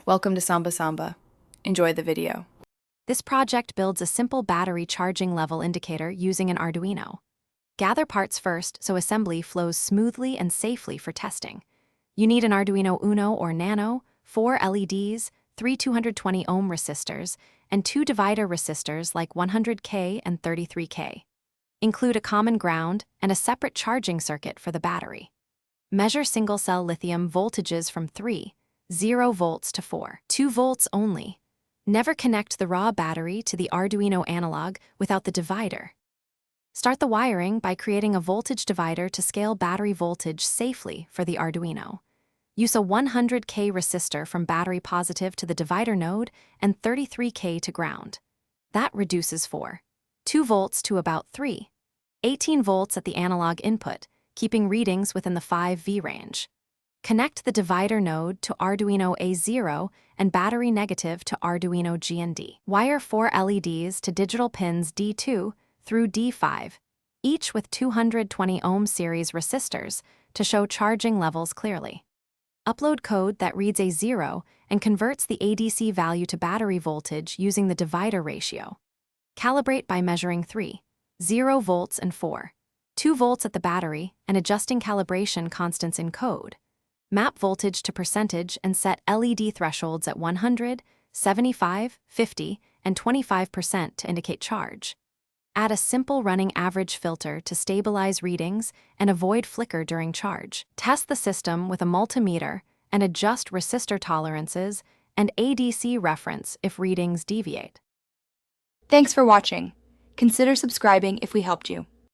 Welcome to Samba Samba. Enjoy the video. This project builds a simple battery charging level indicator using an Arduino. Gather parts first so assembly flows smoothly and safely for testing. You need an Arduino Uno or Nano, 4 LEDs, 3 220 ohm resistors, and 2 divider resistors like 100K and 33K. Include a common ground and a separate charging circuit for the battery. Measure single-cell lithium voltages from 0 volts to 2 volts only. Never connect the raw battery to the Arduino analog without the divider. Start the wiring by creating a voltage divider to scale battery voltage safely for the Arduino. Use a 100K resistor from battery positive to the divider node and 33K to ground. That reduces 2 volts to about 18 volts at the analog input, keeping readings within the 5V range. Connect the divider node to Arduino A0 and battery negative to Arduino GND. Wire 4 LEDs to digital pins D2 through D5, each with 220 ohm series resistors to show charging levels clearly. Upload code that reads A0 and converts the ADC value to battery voltage using the divider ratio. Calibrate by measuring 0 volts and 2 volts at the battery and adjusting calibration constants in code. Map voltage to percentage and set LED thresholds at 100, 75, 50, and 25% to indicate charge. Add a simple running average filter to stabilize readings and avoid flicker during charge. Test the system with a multimeter and adjust resistor tolerances and ADC reference if readings deviate. Thanks for watching. Consider subscribing if we helped you.